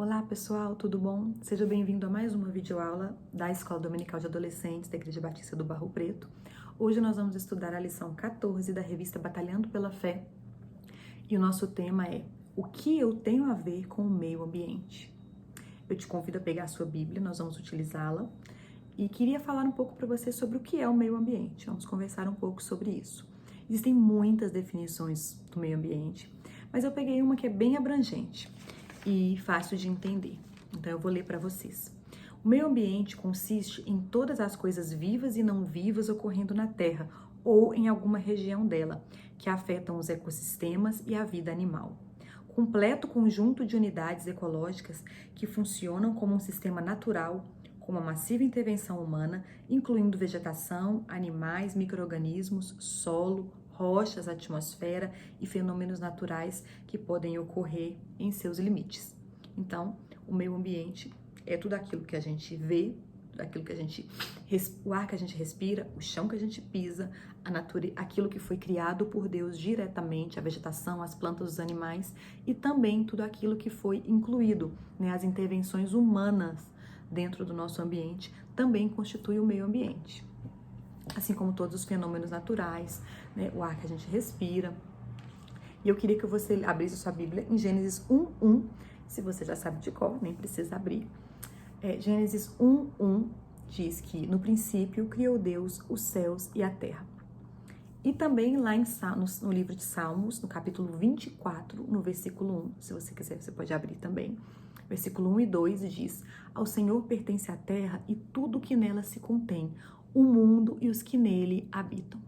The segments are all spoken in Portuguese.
Olá pessoal, tudo bom? Seja bem-vindo a mais uma videoaula da Escola Dominical de Adolescentes da Igreja Batista do Barro Preto. Hoje nós vamos estudar a lição 14 da revista Batalhando pela Fé e o nosso tema é: o que eu tenho a ver com o meio ambiente? Eu te convido a pegar a sua Bíblia, nós vamos utilizá-la e queria falar um pouco para você sobre o que é o meio ambiente. Vamos conversar um pouco sobre isso. Existem muitas definições do meio ambiente, mas eu peguei uma que é bem abrangente e fácil de entender. Então eu vou ler para vocês. O meio ambiente consiste em todas as coisas vivas e não vivas ocorrendo na Terra ou em alguma região dela, que afetam os ecossistemas e a vida animal. Completo conjunto de unidades ecológicas que funcionam como um sistema natural, com uma massiva intervenção humana, incluindo vegetação, animais, micro-organismos, solo, rochas, atmosfera e fenômenos naturais que podem ocorrer em seus limites. Então, o meio ambiente é tudo aquilo que a gente vê, aquilo que o ar que a gente respira, o chão que a gente pisa, a natureza, aquilo que foi criado por Deus diretamente, a vegetação, as plantas, os animais e também tudo aquilo que foi incluído, né, as intervenções humanas dentro do nosso ambiente também constitui o meio ambiente. Assim como todos os fenômenos naturais, né, o ar que a gente respira. E eu queria que você abrisse sua Bíblia em Gênesis 1:1, se você já sabe de cor, nem precisa abrir. Gênesis 1:1 diz que no princípio criou Deus os céus e a terra. E também lá no livro de Salmos, no capítulo 24, no versículo 1, se você quiser, você pode abrir também. Versículo 1 e 2 diz: ao Senhor pertence a terra e tudo que nela se contém, o mundo e os que nele habitam.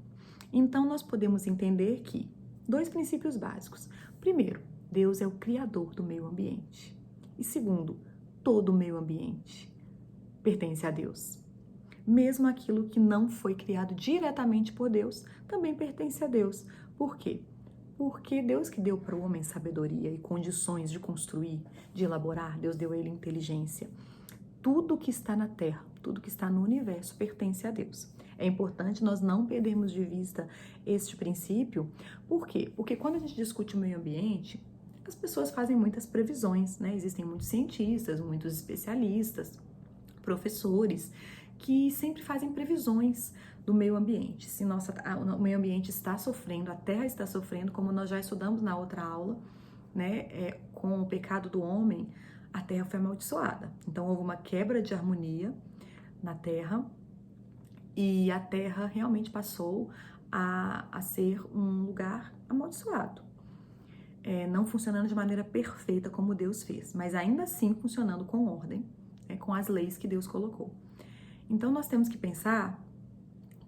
Então nós podemos entender que dois princípios básicos. Primeiro, Deus é o criador do meio ambiente. E segundo, todo o meio ambiente pertence a Deus. Mesmo aquilo que não foi criado diretamente por Deus, também pertence a Deus. Por quê? Porque Deus que deu para o homem sabedoria e condições de construir, de elaborar, Deus deu a ele inteligência. Tudo que está na Terra, tudo que está no universo pertence a Deus. É importante nós não perdermos de vista este princípio. Por quê? Porque quando a gente discute o meio ambiente, as pessoas fazem muitas previsões, né? Existem muitos cientistas, muitos especialistas, professores, que sempre fazem previsões do meio ambiente. Se o meio ambiente está sofrendo, a Terra está sofrendo, como nós já estudamos na outra aula, né? Com o pecado do homem, a Terra foi amaldiçoada. Então houve uma quebra de harmonia na Terra e a Terra realmente passou a ser um lugar amaldiçoado. Não funcionando de maneira perfeita como Deus fez, mas ainda assim funcionando com ordem, com as leis que Deus colocou. Então nós temos que pensar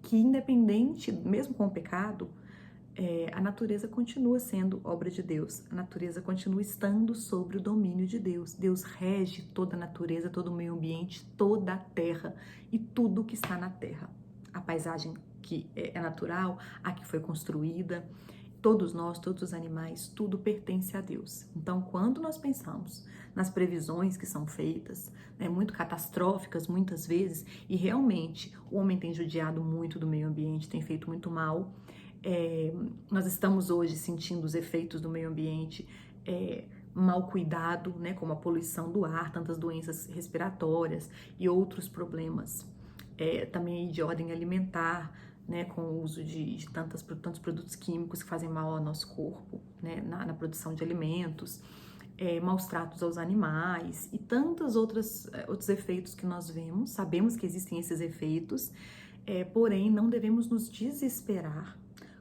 que independente, mesmo com o pecado, a natureza continua sendo obra de Deus, a natureza continua estando sobre o domínio de Deus. Deus rege toda a natureza, todo o meio ambiente, toda a terra e tudo que está na terra. A paisagem que é natural, a que foi construída, todos nós, todos os animais, tudo pertence a Deus. Então, quando nós pensamos nas previsões que são feitas, né, muito catastróficas muitas vezes, e realmente o homem tem judiado muito do meio ambiente, tem feito muito mal, nós estamos hoje sentindo os efeitos do meio ambiente mal cuidado, né, como a poluição do ar, tantas doenças respiratórias e outros problemas, também de ordem alimentar, né, com o uso de tantos produtos químicos que fazem mal ao nosso corpo, né, na produção de alimentos, maus tratos aos animais e tantos outros efeitos que nós vemos. Sabemos que existem esses efeitos, porém não devemos nos desesperar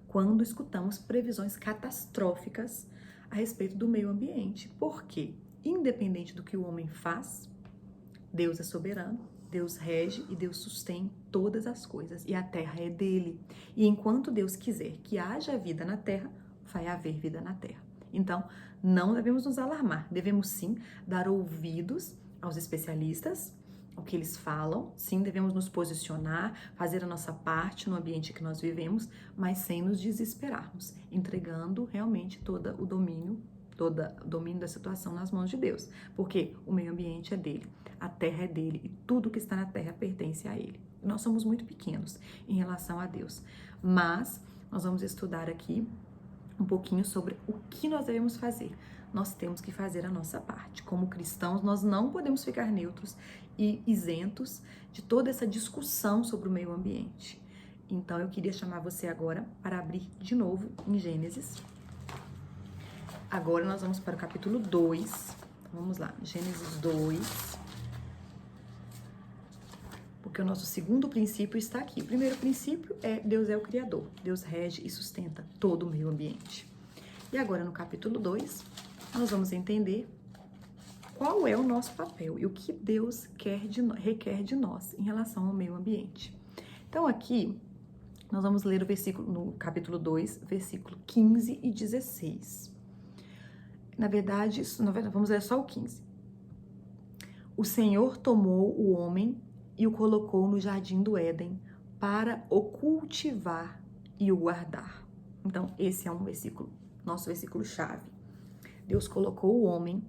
quando escutamos previsões catastróficas a respeito do meio ambiente. Porque, independente do que o homem faz, Deus é soberano, Deus rege e Deus sustém todas as coisas e a terra é dele. E enquanto Deus quiser que haja vida na terra, vai haver vida na terra. Então, não devemos nos alarmar, devemos sim dar ouvidos aos especialistas, ao que eles falam, sim, devemos nos posicionar, fazer a nossa parte no ambiente que nós vivemos, mas sem nos desesperarmos, entregando realmente todo o domínio da situação nas mãos de Deus, porque o meio ambiente é dele, a terra é dele e tudo que está na terra pertence a ele. Nós somos muito pequenos em relação a Deus, mas nós vamos estudar aqui um pouquinho sobre o que nós devemos fazer. nós temos que fazer a nossa parte. Como cristãos, nós não podemos ficar neutros e isentos de toda essa discussão sobre o meio ambiente. Então, eu queria chamar você agora para abrir de novo em Gênesis. Agora nós vamos para o capítulo 2. Vamos lá, Gênesis 2. Porque o nosso segundo princípio está aqui. O primeiro princípio é Deus é o Criador. Deus rege e sustenta todo o meio ambiente. E agora no capítulo 2, nós vamos entender qual é o nosso papel e o que Deus requer de nós em relação ao meio ambiente. Então aqui, nós vamos ler o versículo, no capítulo 2, versículo 15 e 16. Na verdade, vamos ler só o 15. O Senhor tomou o homem e o colocou no jardim do Éden para o cultivar e o guardar. Então, esse é um versículo, nosso versículo-chave. Deus colocou o homem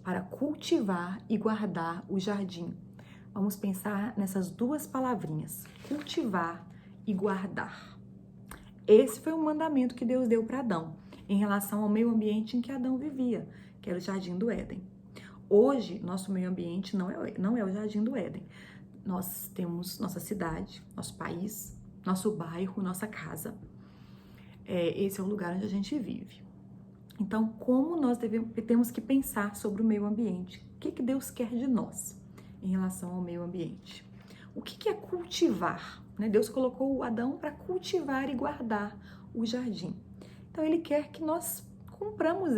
para cultivar e guardar o jardim. Vamos pensar nessas duas palavrinhas, cultivar e guardar. Esse foi o mandamento que Deus deu para Adão, em relação ao meio ambiente em que Adão vivia, que era o jardim do Éden. Hoje, nosso meio ambiente não é o jardim do Éden. Nós temos nossa cidade, nosso país, nosso bairro, nossa casa. Esse é o lugar onde a gente vive. Então, como nós temos que pensar sobre o meio ambiente? O que Deus quer de nós em relação ao meio ambiente? O que é cultivar? Deus colocou Adão para cultivar e guardar o jardim. Então, Ele quer que nós cumpramos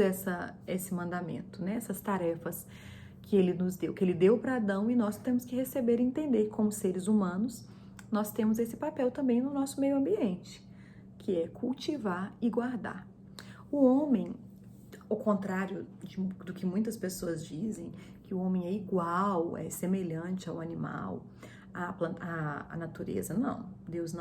esse mandamento, essas tarefas que Ele nos deu, que Ele deu para Adão, e nós temos que receber e entender como seres humanos, nós temos esse papel também no nosso meio ambiente, que é cultivar e guardar. O homem, ao contrário do que muitas pessoas dizem, que o homem é igual, é semelhante ao animal, à natureza, não. Deus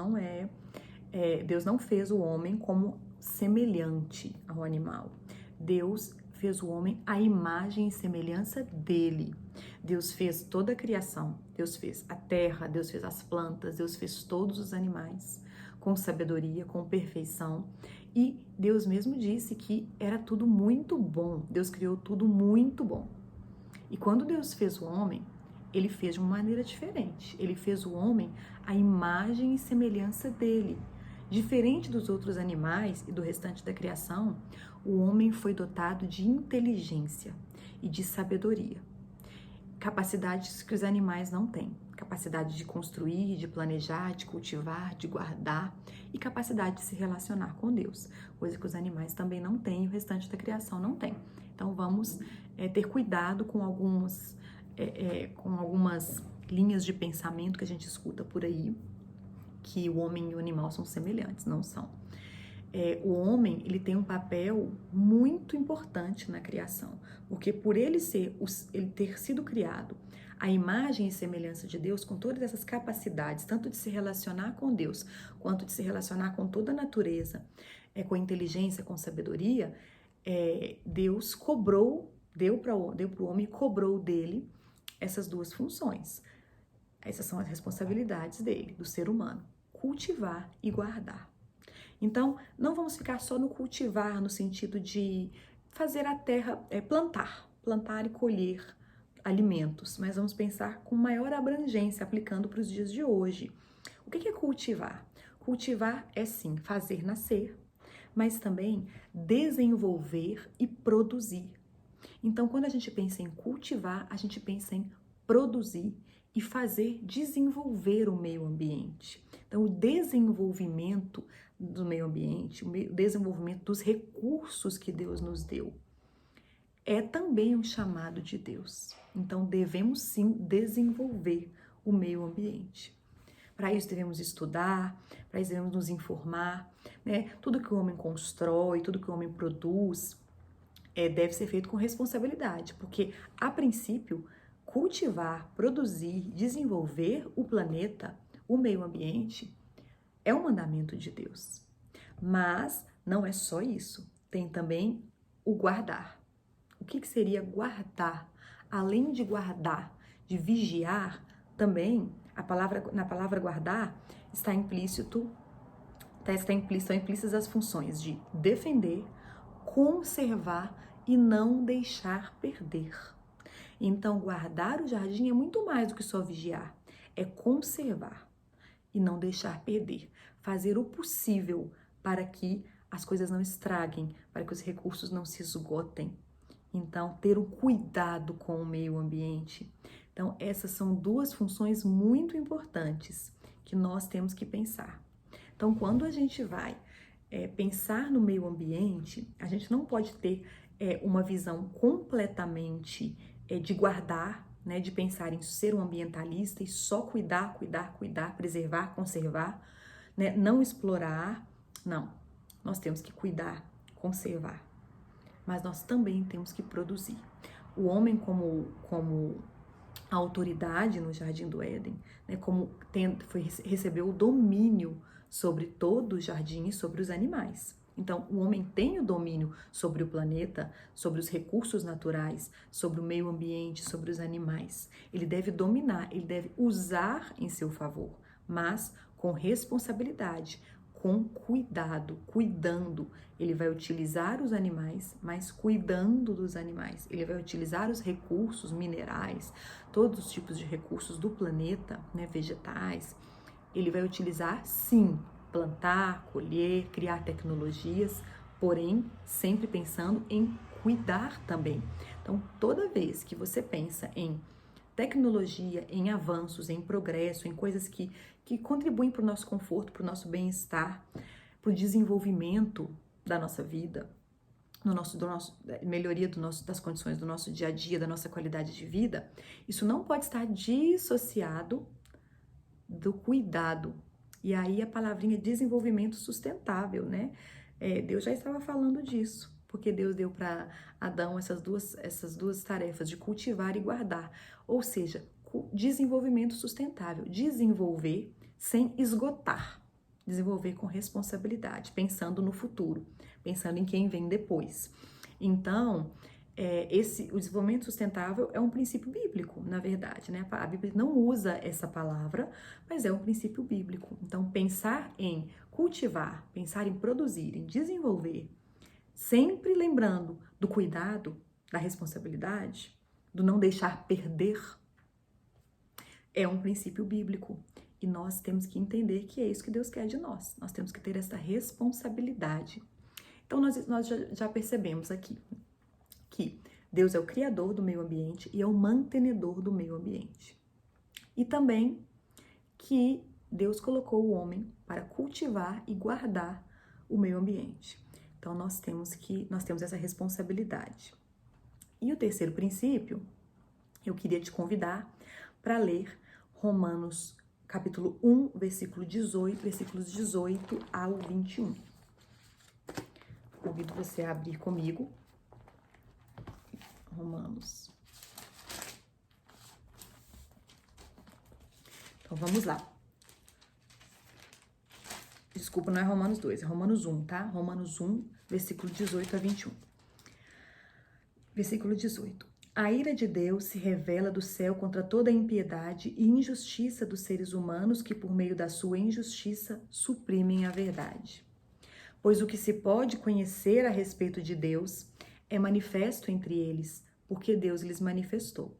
não fez o homem como semelhante ao animal. Deus fez o homem à imagem e semelhança dele. Deus fez toda a criação. Deus fez a terra, Deus fez as plantas, Deus fez todos os animais com sabedoria, com perfeição. E Deus mesmo disse que era tudo muito bom. Deus criou tudo muito bom. E quando Deus fez o homem, Ele fez de uma maneira diferente. Ele fez o homem à imagem e semelhança dele. Diferente dos outros animais e do restante da criação, o homem foi dotado de inteligência e de sabedoria. Capacidades que os animais não têm. Capacidade de construir, de planejar, de cultivar, de guardar, e capacidade de se relacionar com Deus, coisa que os animais também não têm e o restante da criação não tem. Então vamos ter cuidado com algumas linhas de pensamento que a gente escuta por aí, que o homem e o animal são semelhantes, não são. O homem, ele tem um papel muito importante na criação, porque por ele ter sido criado à imagem e semelhança de Deus, com todas essas capacidades, tanto de se relacionar com Deus, quanto de se relacionar com toda a natureza, com inteligência, com sabedoria, Deus deu para o homem, cobrou dele essas duas funções. Essas são as responsabilidades dele, do ser humano, cultivar e guardar. Então, não vamos ficar só no cultivar, no sentido de fazer a terra, plantar e colher alimentos, mas vamos pensar com maior abrangência, aplicando para os dias de hoje. O que é cultivar? Cultivar é sim fazer nascer, mas também desenvolver e produzir. Então, quando a gente pensa em cultivar, a gente pensa em produzir e desenvolver o meio ambiente. Então, o desenvolvimento do meio ambiente, o desenvolvimento dos recursos que Deus nos deu, é também um chamado de Deus. Então, devemos sim desenvolver o meio ambiente. Para isso devemos estudar, para isso devemos nos informar, Tudo que o homem constrói, tudo que o homem produz, deve ser feito com responsabilidade, porque, a princípio, cultivar, produzir, desenvolver o planeta, o meio ambiente, é um mandamento de Deus. Mas não é só isso, tem também o guardar. O que seria guardar? Além de guardar, de vigiar, também na palavra guardar estão implícitas as funções de defender, conservar e não deixar perder. Então, guardar o jardim é muito mais do que só vigiar, é conservar e não deixar perder, fazer o possível para que as coisas não estraguem, para que os recursos não se esgotem. Então, ter um cuidado com o meio ambiente. Então, essas são duas funções muito importantes que nós temos que pensar. Então, quando a gente vai pensar no meio ambiente, a gente não pode ter uma visão completamente de guardar, né, de pensar em ser um ambientalista e só cuidar, preservar, conservar, né, não explorar. Não, nós temos que cuidar, conservar, mas nós também temos que produzir. O homem como a autoridade no Jardim do Éden, né, recebeu o domínio sobre todo o jardim e sobre os animais. Então, o homem tem o domínio sobre o planeta, sobre os recursos naturais, sobre o meio ambiente, sobre os animais. Ele deve dominar, ele deve usar em seu favor, mas com responsabilidade, com cuidado, cuidando. Ele vai utilizar os animais, mas cuidando dos animais. Ele vai utilizar os recursos minerais, todos os tipos de recursos do planeta, né, vegetais. Ele vai utilizar, sim, plantar, colher, criar tecnologias, porém sempre pensando em cuidar também. Então, toda vez que você pensa em tecnologia, em avanços, em progresso, em coisas que contribuem para o nosso conforto, para o nosso bem-estar, para o desenvolvimento da nossa vida, melhoria das condições do nosso dia a dia, da nossa qualidade de vida, isso não pode estar dissociado do cuidado. E aí a palavrinha desenvolvimento sustentável, né? Deus já estava falando disso, porque Deus deu para Adão essas duas tarefas de cultivar e guardar. Ou seja, desenvolvimento sustentável, desenvolver sem esgotar, desenvolver com responsabilidade, pensando no futuro, pensando em quem vem depois. Então, o desenvolvimento sustentável é um princípio bíblico, na verdade, né? A Bíblia não usa essa palavra, mas é um princípio bíblico. Então, pensar em cultivar, pensar em produzir, em desenvolver, sempre lembrando do cuidado, da responsabilidade, do não deixar perder, é um princípio bíblico. E nós temos que entender que é isso que Deus quer de nós. Nós temos que ter essa responsabilidade. Então, nós já percebemos aqui que Deus é o criador do meio ambiente e é o mantenedor do meio ambiente. E também que Deus colocou o homem para cultivar e guardar o meio ambiente. Então, nós temos essa responsabilidade. E o terceiro princípio, eu queria te convidar para ler Romanos capítulo 1, versículos 18 ao 21. Convido você a abrir comigo. Romanos. Então, vamos lá. Desculpa, não é Romanos 2, é Romanos 1, tá? Romanos 1, versículo 18 a 21. Versículo 18. A ira de Deus se revela do céu contra toda a impiedade e injustiça dos seres humanos que, por meio da sua injustiça, suprimem a verdade. Pois o que se pode conhecer a respeito de Deus é manifesto entre eles, porque Deus lhes manifestou.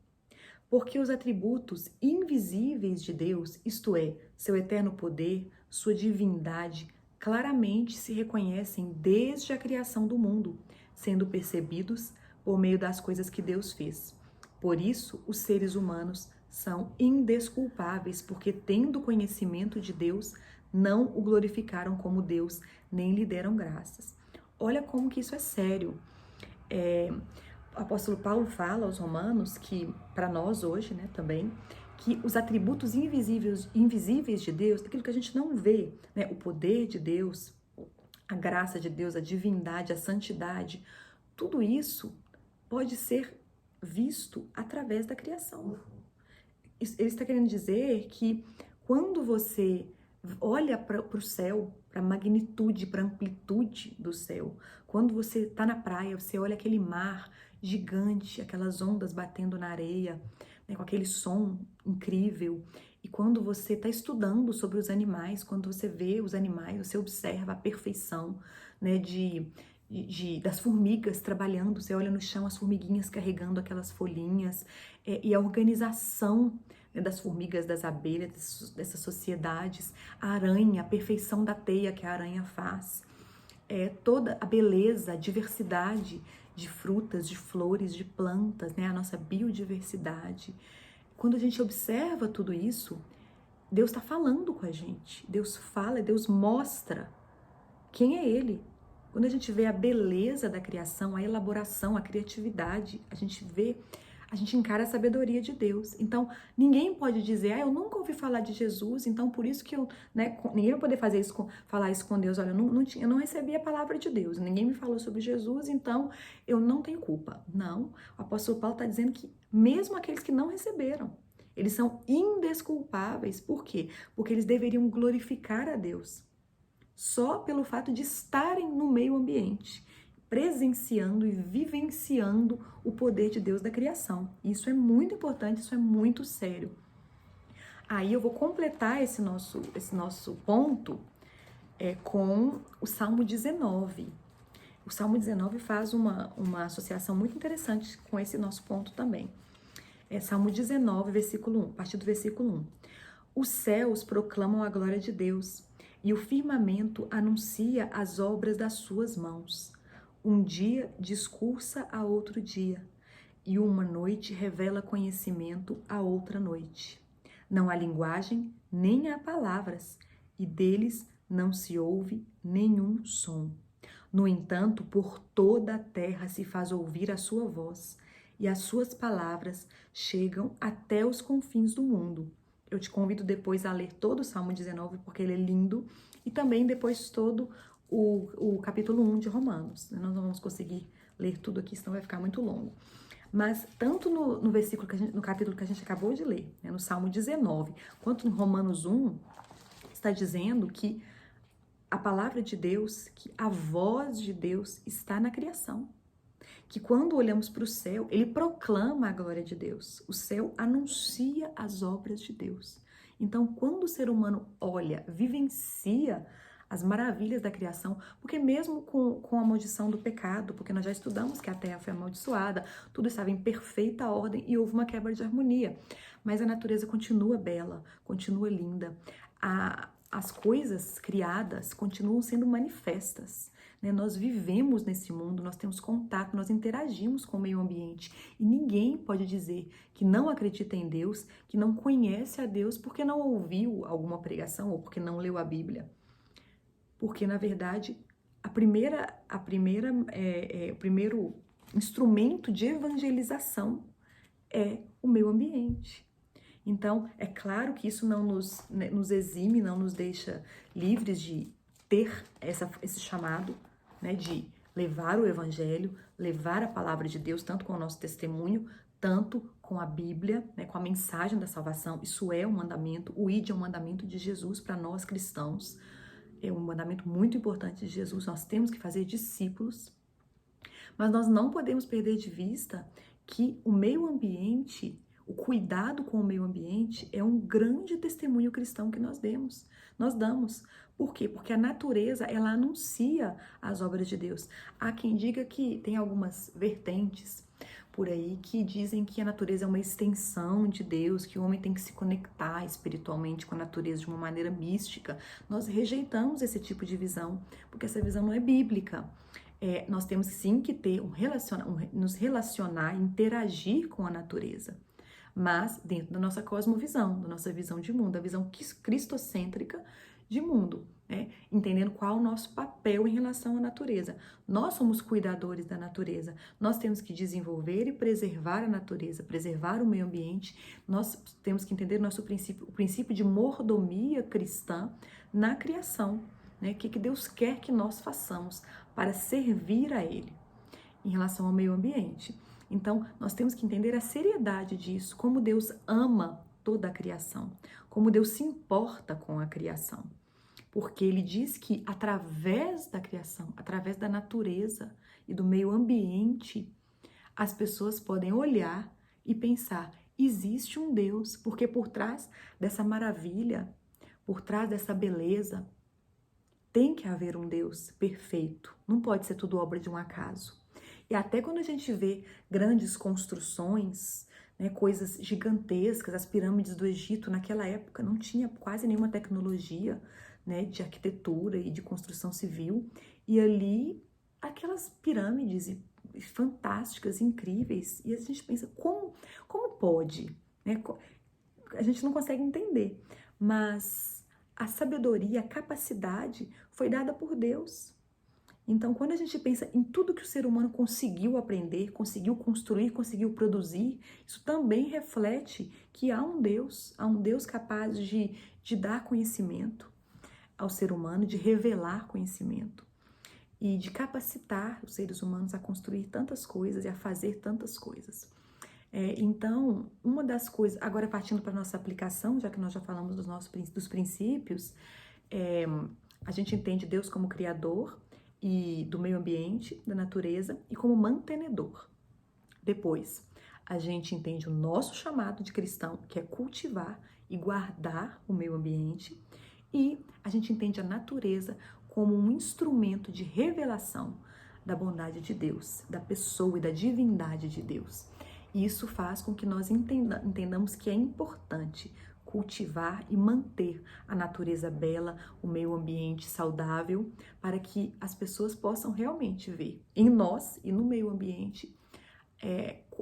Porque os atributos invisíveis de Deus, isto é, seu eterno poder, sua divindade, claramente se reconhecem desde a criação do mundo, sendo percebidos por meio das coisas que Deus fez. Por isso, os seres humanos são indesculpáveis, porque, tendo conhecimento de Deus, não o glorificaram como Deus, nem lhe deram graças. Olha como que isso é sério. O apóstolo Paulo fala aos romanos que, para nós hoje, né, também, que os atributos invisíveis de Deus, aquilo que a gente não vê, né, o poder de Deus, a graça de Deus, a divindade, a santidade, tudo isso pode ser visto através da criação. Ele está querendo dizer que quando você olha para o céu, para a magnitude, para a amplitude do céu, quando você está na praia, você olha aquele mar gigante, aquelas ondas batendo na areia, né, com aquele som incrível, e quando você está estudando sobre os animais, quando você vê os animais, você observa a perfeição, né, de das formigas trabalhando, você olha no chão as formiguinhas carregando aquelas folhinhas, e a organização, né, das formigas, das abelhas, dessas sociedades, a aranha, a perfeição da teia que a aranha faz, toda a beleza, a diversidade de frutas, de flores, de plantas, né, a nossa biodiversidade. Quando a gente observa tudo isso, Deus está falando com a gente, Deus fala, Deus mostra quem é Ele. Quando a gente vê a beleza da criação, a elaboração, a criatividade, a gente encara a sabedoria de Deus. Então, ninguém pode dizer, eu nunca ouvi falar de Jesus, então por isso que ninguém vai poder falar isso com Deus. Olha, eu não recebi a palavra de Deus, ninguém me falou sobre Jesus, então eu não tenho culpa. Não, o apóstolo Paulo está dizendo que mesmo aqueles que não receberam, eles são indesculpáveis. Por quê? Porque eles deveriam glorificar a Deus só pelo fato de estarem no meio ambiente, presenciando e vivenciando o poder de Deus da criação. Isso é muito importante, isso é muito sério. Aí eu vou completar esse nosso ponto com o Salmo 19. O Salmo 19 faz uma associação muito interessante com esse nosso ponto também. Salmo 19, versículo 1, a partir do versículo 1. Os céus proclamam a glória de Deus, e o firmamento anuncia as obras das suas mãos. Um dia discursa a outro dia, e uma noite revela conhecimento a outra noite. Não há linguagem, nem há palavras, e deles não se ouve nenhum som. No entanto, por toda a terra se faz ouvir a sua voz, e as suas palavras chegam até os confins do mundo. Eu te convido depois a ler todo o Salmo 19, porque ele é lindo, e também depois todo o capítulo 1 de Romanos. Nós não vamos conseguir ler tudo aqui, senão vai ficar muito longo. Mas tanto no capítulo que a gente acabou de ler, né, no Salmo 19, quanto no Romanos 1, está dizendo que a palavra de Deus, que a voz de Deus está na criação. Que quando olhamos para o céu, ele proclama a glória de Deus. O céu anuncia as obras de Deus. Então, quando o ser humano olha, vivencia as maravilhas da criação, porque mesmo com a maldição do pecado, porque nós já estudamos que a terra foi amaldiçoada, tudo estava em perfeita ordem e houve uma quebra de harmonia. Mas a natureza continua bela, continua linda. As coisas criadas continuam sendo manifestas. Nós vivemos nesse mundo, nós temos contato, nós interagimos com o meio ambiente e ninguém pode dizer que não acredita em Deus, que não conhece a Deus porque não ouviu alguma pregação ou porque não leu a Bíblia. Porque, na verdade, o primeiro instrumento de evangelização é o meio ambiente. Então, é claro que isso não nos exime, não nos deixa livres de ter esse chamado, né, de levar o evangelho, levar a palavra de Deus, tanto com o nosso testemunho, tanto com a Bíblia, né, com a mensagem da salvação. Isso é um mandamento, o ID é um mandamento de Jesus para nós cristãos, é um mandamento muito importante de Jesus, nós temos que fazer discípulos, mas nós não podemos perder de vista que o meio ambiente, o cuidado com o meio ambiente é um grande testemunho cristão que nós damos. Por quê? Porque a natureza, ela anuncia as obras de Deus. Há quem diga que tem algumas vertentes por aí que dizem que a natureza é uma extensão de Deus, que o homem tem que se conectar espiritualmente com a natureza de uma maneira mística. Nós rejeitamos esse tipo de visão, porque essa visão não é bíblica. Nós temos sim que ter nos relacionar, interagir com a natureza, mas dentro da nossa cosmovisão, da nossa visão de mundo, da visão cristocêntrica de mundo, né? Entendendo qual é o nosso papel em relação à natureza. Nós somos cuidadores da natureza, nós temos que desenvolver e preservar a natureza, preservar o meio ambiente, nós temos que entender o princípio de mordomia cristã na criação, né? O que Deus quer que nós façamos para servir a Ele em relação ao meio ambiente. Então, nós temos que entender a seriedade disso, como Deus ama toda a criação, como Deus se importa com a criação. Porque Ele diz que através da criação, através da natureza e do meio ambiente, as pessoas podem olhar e pensar, existe um Deus, porque por trás dessa maravilha, por trás dessa beleza, Tem que haver um Deus perfeito, não pode ser tudo obra de um acaso. E até quando a gente vê grandes construções, né, coisas gigantescas, as pirâmides do Egito, naquela época não tinha quase nenhuma tecnologia, né, de arquitetura e de construção civil, e ali aquelas pirâmides fantásticas, incríveis, e a gente pensa, como pode? Né? A gente não consegue entender, mas a sabedoria, a capacidade foi dada por Deus. Então, quando a gente pensa em tudo que o ser humano conseguiu aprender, conseguiu construir, conseguiu produzir, isso também reflete que há um Deus capaz de dar conhecimento ao ser humano, de revelar conhecimento e de capacitar os seres humanos a construir tantas coisas e a fazer tantas coisas. Então, uma das coisas, agora partindo para a nossa aplicação, já que nós já falamos dos princípios, a gente entende Deus como criador e do meio ambiente, da natureza, e como mantenedor. Depois, a gente entende o nosso chamado de cristão, que é cultivar e guardar o meio ambiente, e a gente entende a natureza como um instrumento de revelação da bondade de Deus, da pessoa e da divindade de Deus. E isso faz com que nós entendamos que é importante cultivar e manter a natureza bela, o meio ambiente saudável, para que as pessoas possam realmente ver em nós e no meio ambiente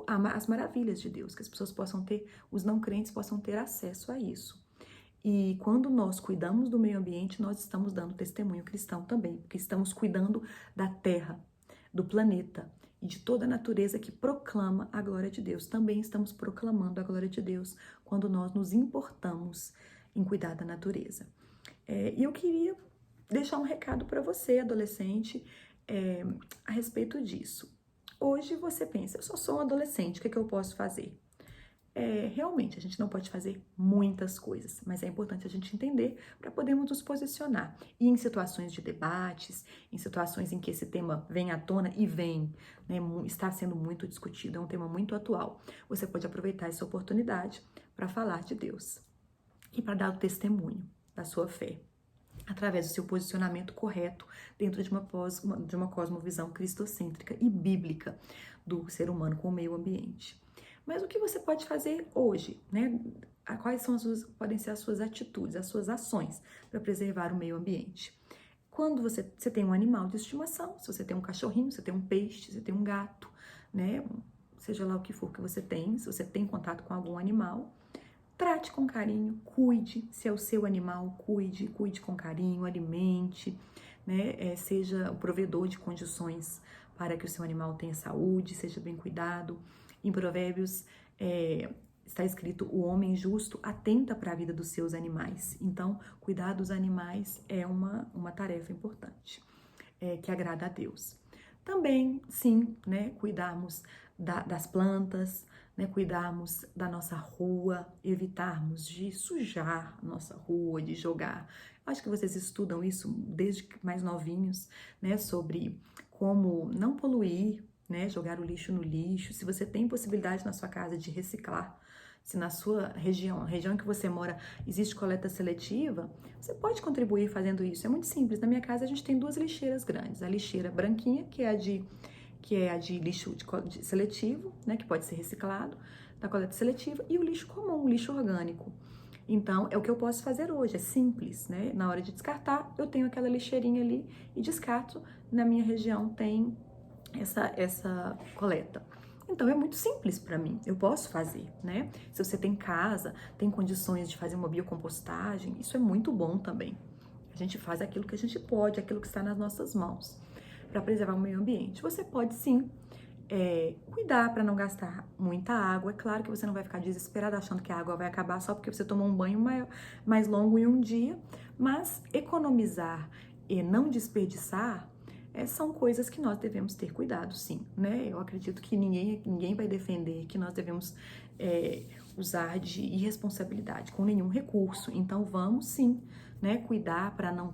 as maravilhas de Deus, que as pessoas possam ter, os não crentes possam ter acesso a isso. E quando nós cuidamos do meio ambiente, nós estamos dando testemunho cristão também, porque estamos cuidando da terra, do planeta e de toda a natureza que proclama a glória de Deus. Também estamos proclamando a glória de Deus quando nós nos importamos em cuidar da natureza. E eu queria deixar um recado para você, adolescente, a respeito disso. Hoje você pensa, eu só sou um adolescente, o que eu posso fazer? Realmente, a gente não pode fazer muitas coisas, mas é importante a gente entender para podermos nos posicionar. E em situações de debates, em situações em que esse tema vem à tona e vem, né, está sendo muito discutido, é um tema muito atual, você pode aproveitar essa oportunidade para falar de Deus e para dar o testemunho da sua fé, através do seu posicionamento correto dentro de uma cosmovisão cristocêntrica e bíblica do ser humano com o meio ambiente. Mas o que você pode fazer hoje, né? Quais podem ser as suas atitudes, as suas ações para preservar o meio ambiente? Quando você tem um animal de estimação, se você tem um cachorrinho, se você tem um peixe, se você tem um gato, né? Seja lá o que for que você tem, se você tem contato com algum animal, trate com carinho, cuide, se é o seu animal, cuide com carinho, alimente, né? Seja o provedor de condições para que o seu animal tenha saúde, seja bem cuidado. Em Provérbios está escrito: o homem justo atenta para a vida dos seus animais. Então, cuidar dos animais é uma tarefa importante, que agrada a Deus. Também, sim, né, cuidarmos das plantas, né, cuidarmos da nossa rua, evitarmos de sujar a nossa rua, de jogar. Acho que vocês estudam isso desde mais novinhos, né, sobre como não poluir, né, jogar o lixo no lixo. Se você tem possibilidade na sua casa de reciclar, se na sua região, a região em que você mora, existe coleta seletiva, você pode contribuir fazendo isso. É muito simples. Na minha casa a gente tem duas lixeiras grandes. A lixeira branquinha, que é a de lixo seletivo, né, que pode ser reciclado, da coleta seletiva, e o lixo comum, o lixo orgânico. Então, é o que eu posso fazer hoje, é simples, né? Na hora de descartar, eu tenho aquela lixeirinha ali e descarto. Na minha região tem essa coleta. Então, é muito simples para mim, eu posso fazer, né? Se você tem casa, tem condições de fazer uma biocompostagem, isso é muito bom também. A gente faz aquilo que a gente pode, aquilo que está nas nossas mãos, para preservar o meio ambiente. Você pode sim cuidar para não gastar muita água. É claro que você não vai ficar desesperado achando que a água vai acabar só porque você tomou um banho mais longo em um dia, mas economizar e não desperdiçar são coisas que nós devemos ter cuidado, sim, né? Eu acredito que ninguém vai defender que nós devemos usar de irresponsabilidade com nenhum recurso. Então vamos sim, né, cuidar para não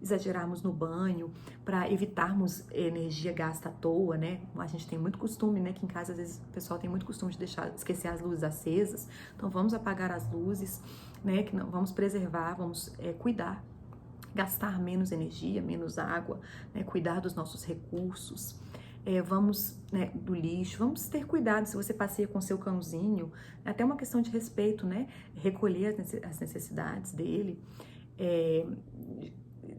exagerarmos no banho, para evitarmos energia gasta à toa, né? A gente tem muito costume, né, que em casa às vezes o pessoal tem muito costume de esquecer as luzes acesas. Então vamos apagar as luzes, né? Vamos preservar, vamos cuidar gastar menos energia, menos água, né? Cuidar dos nossos recursos. Vamos, né, do lixo, vamos ter cuidado se você passeia com seu cãozinho, é até uma questão de respeito, né? Recolher as necessidades dele,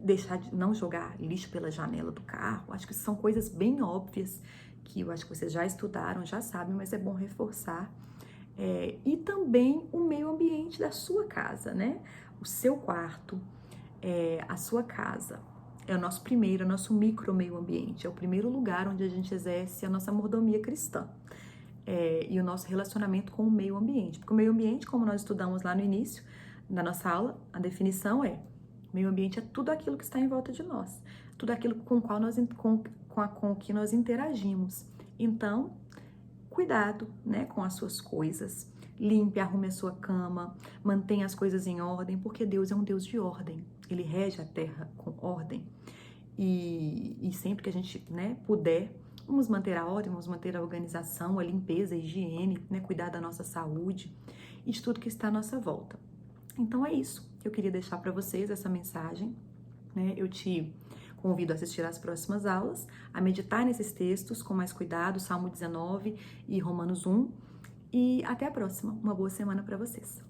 deixar de não jogar lixo pela janela do carro. Acho que são coisas bem óbvias que eu acho que vocês já estudaram, já sabem, mas é bom reforçar. E também o meio ambiente da sua casa, né? O seu quarto, a sua casa. É o nosso micro meio ambiente, é o primeiro lugar onde a gente exerce a nossa mordomia cristã. E o nosso relacionamento com o meio ambiente. Porque o meio ambiente, como nós estudamos lá no início da nossa aula, a definição meio ambiente é tudo aquilo que está em volta de nós, tudo aquilo com o que nós interagimos. Então, cuidado, né, com as suas coisas, limpe, arrume a sua cama, mantenha as coisas em ordem, porque Deus é um Deus de ordem, Ele rege a terra com ordem. E sempre que a gente, né, puder, vamos manter a ordem, vamos manter a organização, a limpeza, a higiene, né, cuidar da nossa saúde e de tudo que está à nossa volta. Então é isso que eu queria deixar para vocês, essa mensagem, né? Eu te convido a assistir às próximas aulas, a meditar nesses textos com mais cuidado, Salmo 19 e Romanos 1. E até a próxima. Uma boa semana para vocês.